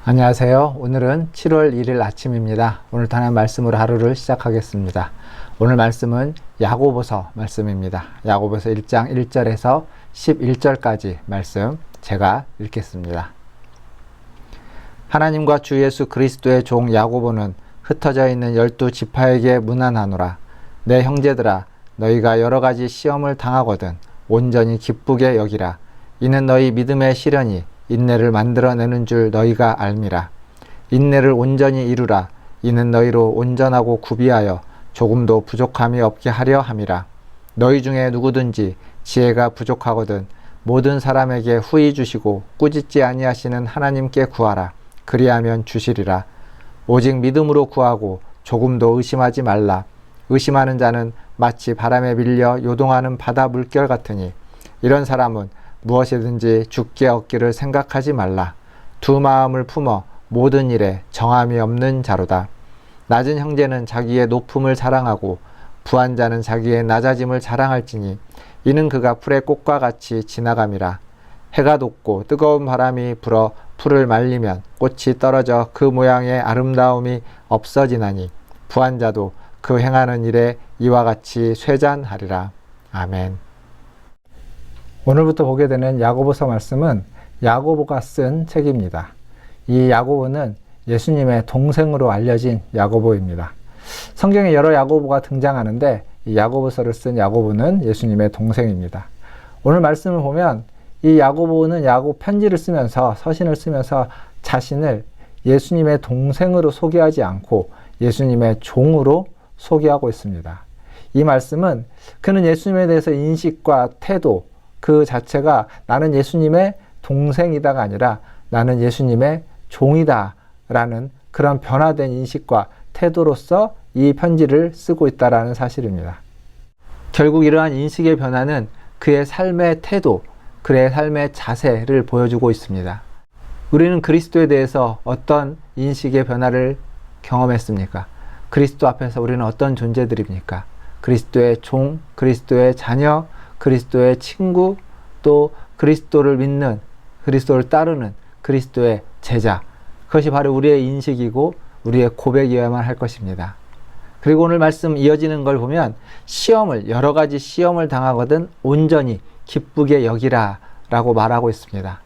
안녕하세요. 오늘은 7월 1일 아침입니다. 오늘 하나님 말씀으로 하루를 시작하겠습니다. 오늘 말씀은 야고보서 말씀입니다. 야고보서 1장 1절에서 11절까지 말씀 제가 읽겠습니다. 하나님과 주 예수 그리스도의 종 야고보는 흩어져 있는 12지파에게 문안하노라. 내 형제들아, 너희가 여러 가지 시험을 당하거든 온전히 기쁘게 여기라. 이는 너희 믿음의 시련이 인내를 만들어내는 줄 너희가 알미라. 인내를 온전히 이루라. 이는 너희로 온전하고 구비하여 조금도 부족함이 없게 하려 함이라. 너희 중에 누구든지 지혜가 부족하거든 모든 사람에게 후히 주시고 꾸짖지 아니하시는 하나님께 구하라. 그리하면 주시리라. 오직 믿음으로 구하고 조금도 의심하지 말라. 의심하는 자는 마치 바람에 밀려 요동하는 바다 물결 같으니 이런 사람은 무엇이든지 주께 얻기를 생각하지 말라. 두 마음을 품어 모든 일에 정함이 없는 자로다. 낮은 형제는 자기의 높음을 자랑하고 부한 자는 자기의 낮아짐을 자랑할지니 이는 그가 풀의 꽃과 같이 지나감이라. 해가 돋고 뜨거운 바람이 불어 풀을 말리면 꽃이 떨어져 그 모양의 아름다움이 없어지나니 부한 자도 그 행하는 일에 이와 같이 쇠잔하리라. 아멘. 오늘부터 보게 되는 야고보서 말씀은 야고보가 쓴 책입니다. 이 야고보는 예수님의 동생으로 알려진 야고보입니다. 성경에 여러 야고보가 등장하는데 이 야고보서를 쓴 야고보는 예수님의 동생입니다. 오늘 말씀을 보면 이 야고보는 야고보 편지를 쓰면서 서신을 쓰면서 자신을 예수님의 동생으로 소개하지 않고 예수님의 종으로 소개하고 있습니다. 이 말씀은 그는 예수님에 대해서 인식과 태도 그 자체가 나는 예수님의 동생이다가 아니라 나는 예수님의 종이다 라는 그런 변화된 인식과 태도로서 이 편지를 쓰고 있다라는 사실입니다. 결국 이러한 인식의 변화는 그의 삶의 태도, 그의 삶의 자세를 보여주고 있습니다. 우리는 그리스도에 대해서 어떤 인식의 변화를 경험했습니까? 그리스도 앞에서 우리는 어떤 존재들입니까? 그리스도의 종, 그리스도의 자녀, 그리스도의 친구, 또 그리스도를 믿는, 그리스도를 따르는 그리스도의 제자. 그것이 바로 우리의 인식이고 우리의 고백이어야만 할 것입니다. 그리고 오늘 말씀 이어지는 걸 보면 여러 가지 시험을 당하거든 온전히 기쁘게 여기라 라고 말하고 있습니다.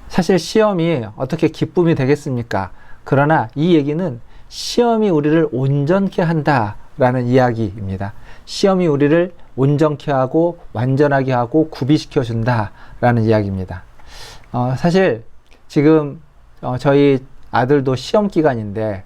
사실 시험이 어떻게 기쁨이 되겠습니까? 그러나 이 얘기는 시험이 우리를 온전케 한다 라는 이야기입니다. 시험이 우리를 온전케 하고 완전하게 하고 구비시켜 준다 라는 이야기입니다. 사실 지금 저희 아들도 시험 기간인데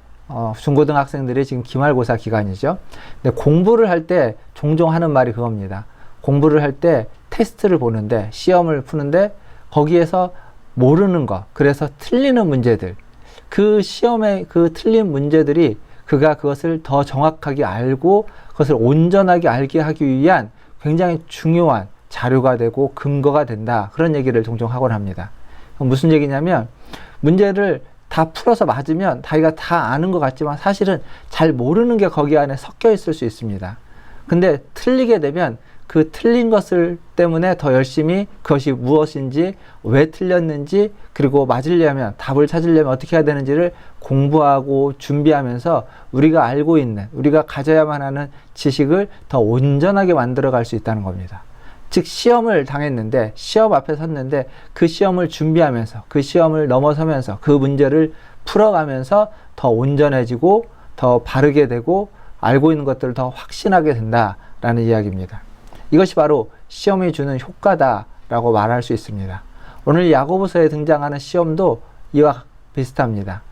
중고등학생들이 지금 기말고사 기간이죠. 근데 공부를 할 때 종종 하는 말이 그겁니다. 공부를 할 때 테스트를 보는데 시험을 푸는데 거기에서 모르는 것, 그래서 틀리는 문제들, 그 시험의 그 틀린 문제들이 그가 그것을 더 정확하게 알고 그것을 온전하게 알게 하기 위한 굉장히 중요한 자료가 되고 근거가 된다. 그런 얘기를 종종 하곤 합니다. 무슨 얘기냐면 문제를 다 풀어서 맞으면 자기가 다 아는 것 같지만 사실은 잘 모르는 게 거기 안에 섞여 있을 수 있습니다. 근데 틀리게 되면 그 틀린 것을 때문에 더 열심히 그것이 무엇인지, 왜 틀렸는지, 그리고 맞으려면, 답을 찾으려면 어떻게 해야 되는지를 공부하고 준비하면서 우리가 알고 있는, 우리가 가져야만 하는 지식을 더 온전하게 만들어 갈 수 있다는 겁니다. 즉 시험을 당했는데, 시험 앞에 섰는데 그 시험을 준비하면서, 그 시험을 넘어서면서 그 문제를 풀어가면서 더 온전해지고 더 바르게 되고 알고 있는 것들을 더 확신하게 된다라는 이야기입니다. 이것이 바로 시험이 주는 효과다라고 말할 수 있습니다. 오늘 야고보서에 등장하는 시험도 이와 비슷합니다.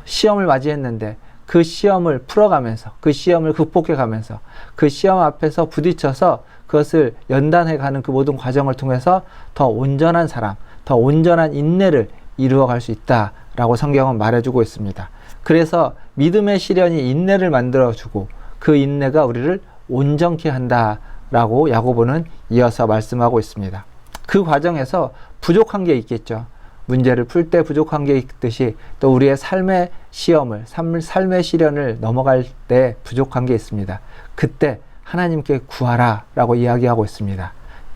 시험을 맞이했는데 그 시험을 풀어가면서 그 시험을 극복해가면서 그 시험 앞에서 부딪혀서 그것을 연단해가는 그 모든 과정을 통해서 더 온전한 사람, 더 온전한 인내를 이루어갈 수 있다라고 성경은 말해주고 있습니다. 그래서 믿음의 시련이 인내를 만들어주고 그 인내가 우리를 온전케 한다 라고 야고보는 이어서 말씀하고 있습니다. 그 과정에서 부족한 게 있겠죠. 문제를 풀 때 부족한 게 있듯이 또 우리의 삶의 시험을, 삶의 시련을 넘어갈 때 부족한 게 있습니다. 그때 하나님께 구하라 라고 이야기하고 있습니다.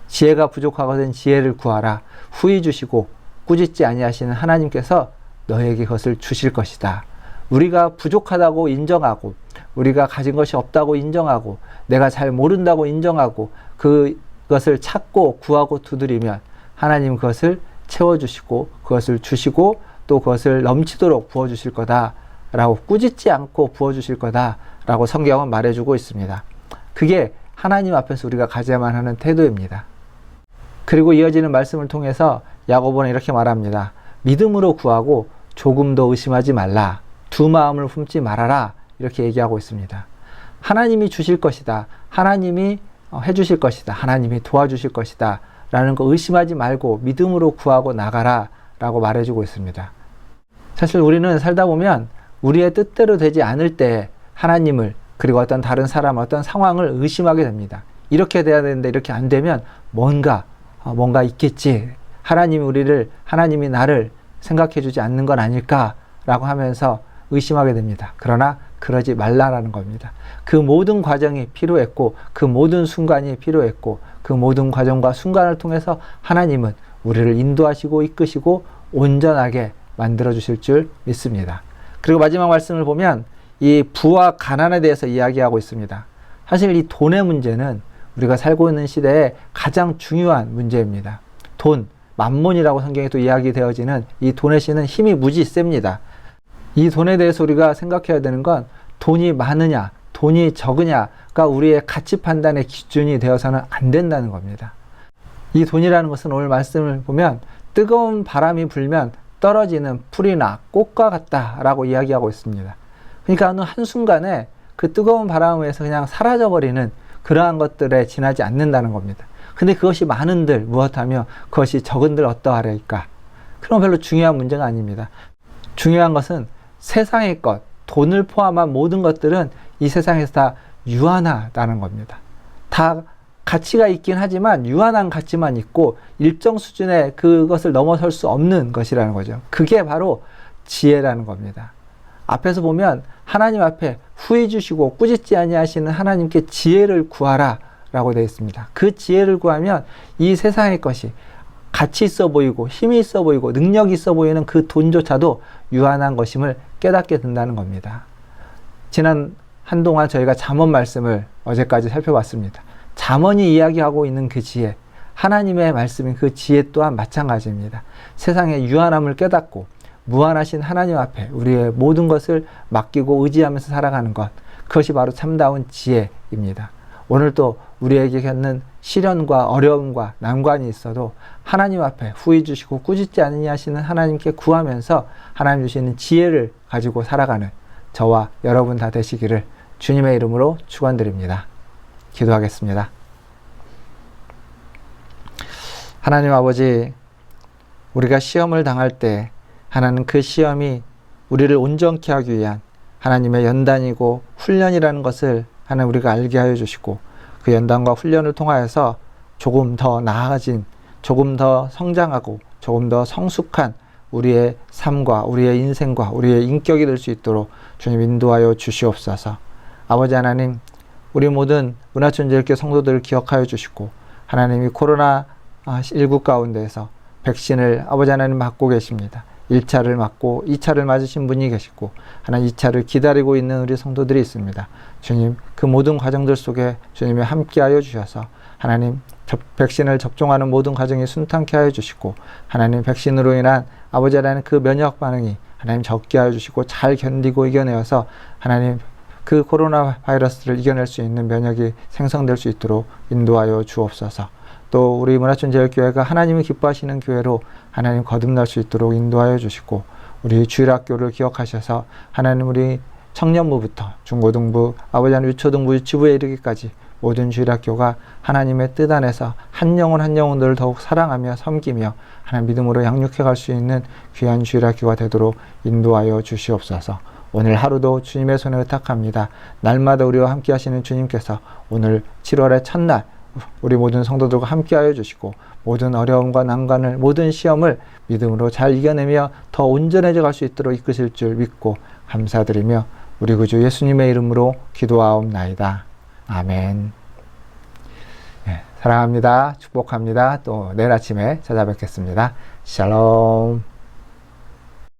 지혜가 부족하거든 지혜를 구하라. 후히 주시고 꾸짖지 아니하시는 하나님께서 너에게 그것을 주실 것이다. 우리가 부족하다고 인정하고 우리가 가진 것이 없다고 인정하고 내가 잘 모른다고 인정하고 그것을 찾고 구하고 두드리면 하나님 그것을 채워주시고 그것을 주시고 또 그것을 넘치도록 부어주실 거다라고 꾸짖지 않고 부어주실 거다라고 성경은 말해주고 있습니다. 그게 하나님 앞에서 우리가 가져야만 하는 태도입니다. 그리고 이어지는 말씀을 통해서 야고보는 이렇게 말합니다. 믿음으로 구하고 조금도 의심하지 말라. 두 마음을 품지 말아라. 이렇게 얘기하고 있습니다. 하나님이 주실 것이다. 하나님이 해주실 것이다. 하나님이 도와주실 것이다. 라는 거 의심하지 말고 믿음으로 구하고 나가라. 라고 말해주고 있습니다. 사실 우리는 살다 보면 우리의 뜻대로 되지 않을 때 하나님을 그리고 어떤 다른 사람, 어떤 상황을 의심하게 됩니다. 이렇게 돼야 되는데 이렇게 안 되면 뭔가 있겠지. 하나님이 나를 생각해 주지 않는 건 아닐까라고 하면서 의심하게 됩니다. 그러나 그러지 말라라는 겁니다. 그 모든 과정이 필요했고 그 모든 순간이 필요했고 그 모든 과정과 순간을 통해서 하나님은 우리를 인도하시고 이끄시고 온전하게 만들어 주실 줄 믿습니다. 그리고 마지막 말씀을 보면 이 부와 가난에 대해서 이야기하고 있습니다. 사실 이 돈의 문제는 우리가 살고 있는 시대에 가장 중요한 문제입니다. 돈, 만몬이라고 성경에 또 이야기되어지는 이 돈의 신은 힘이 무지 셉니다. 이 돈에 대해서 우리가 생각해야 되는 건 돈이 많으냐, 돈이 적으냐가 우리의 가치 판단의 기준이 되어서는 안 된다는 겁니다. 이 돈이라는 것은 오늘 말씀을 보면 뜨거운 바람이 불면 떨어지는 풀이나 꽃과 같다라고 이야기하고 있습니다. 그러니까 어느 한순간에 그 뜨거운 바람에서 그냥 사라져버리는 그러한 것들에 지나지 않는다는 겁니다. 근데 그것이 많은들 무엇하며 그것이 적은들 어떠하리까? 그럼 별로 중요한 문제가 아닙니다. 중요한 것은 세상의 것, 돈을 포함한 모든 것들은 이 세상에서 다 유한하다는 겁니다. 다 가치가 있긴 하지만 유한한 가치만 있고 일정 수준의 그것을 넘어설 수 없는 것이라는 거죠. 그게 바로 지혜라는 겁니다. 앞에서 보면 하나님 앞에 후회 주시고 꾸짖지 아니하시는 하나님께 지혜를 구하라 라고 되어 있습니다. 그 지혜를 구하면 이 세상의 것이 가치 있어 보이고 힘이 있어 보이고 능력이 있어 보이는 그 돈조차도 유한한 것임을 깨닫게 된다는 겁니다. 지난 한동안 저희가 잠언 말씀을 어제까지 살펴봤습니다. 잠언이 이야기하고 있는 그 지혜, 하나님의 말씀인 그 지혜 또한 마찬가지입니다. 세상의 유한함을 깨닫고 무한하신 하나님 앞에 우리의 모든 것을 맡기고 의지하면서 살아가는 것, 그것이 바로 참다운 지혜입니다. 오늘 또 우리에게 겪는 시련과 어려움과 난관이 있어도 하나님 앞에 후회 주시고 꾸짖지 않으냐 하시는 하나님께 구하면서 하나님 주시는 지혜를 가지고 살아가는 저와 여러분 다 되시기를 주님의 이름으로 축원드립니다. 기도하겠습니다. 하나님 아버지, 우리가 시험을 당할 때 하나님 그 시험이 우리를 온전케 하기 위한 하나님의 연단이고 훈련이라는 것을 하나님 우리가 알게 하여 주시고 그 연단과 훈련을 통하여서 조금 더 나아진, 조금 더 성장하고 조금 더 성숙한 우리의 삶과 우리의 인생과 우리의 인격이 될 수 있도록 주님 인도하여 주시옵소서. 아버지 하나님, 우리 모든 은하천지일교 성도들을 기억하여 주시고 하나님이 코로나19 가운데에서 백신을 아버지 하나님 맞고 계십니다. 1차를 맞고 2차를 맞으신 분이 계시고 하나님 2차를 기다리고 있는 우리 성도들이 있습니다. 주님, 그 모든 과정들 속에 주님이 함께하여 주셔서 하나님 백신을 접종하는 모든 과정이 순탄케 하여 주시고 하나님 백신으로 인한 아버지 하나님 그 면역 반응이 하나님 적게 하여 주시고 잘 견디고 이겨내어서 하나님 그 코로나 바이러스를 이겨낼 수 있는 면역이 생성될 수 있도록 인도하여 주옵소서. 또 우리 문화촌제일교회가 하나님이 기뻐하시는 교회로 하나님 거듭날 수 있도록 인도하여 주시고 우리 주일학교를 기억하셔서 하나님 우리 청년부부터 중고등부, 아버지 하나님 유초등부, 유치부에 이르기까지 모든 주일학교가 하나님의 뜻 안에서 한 영혼 한 영혼들을 더욱 사랑하며 섬기며 하나님 믿음으로 양육해 갈 수 있는 귀한 주일학교가 되도록 인도하여 주시옵소서. 오늘 하루도 주님의 손에 의탁합니다. 날마다 우리와 함께 하시는 주님께서 오늘 7월의 첫날 우리 모든 성도들과 함께하여 주시고 모든 어려움과 난관을 모든 시험을 믿음으로 잘 이겨내며 더 온전해져 갈 수 있도록 이끄실 줄 믿고 감사드리며 우리 구주 예수님의 이름으로 기도하옵나이다. 아멘. 네, 사랑합니다. 축복합니다. 또 내일 아침에 찾아뵙겠습니다. 샬롬.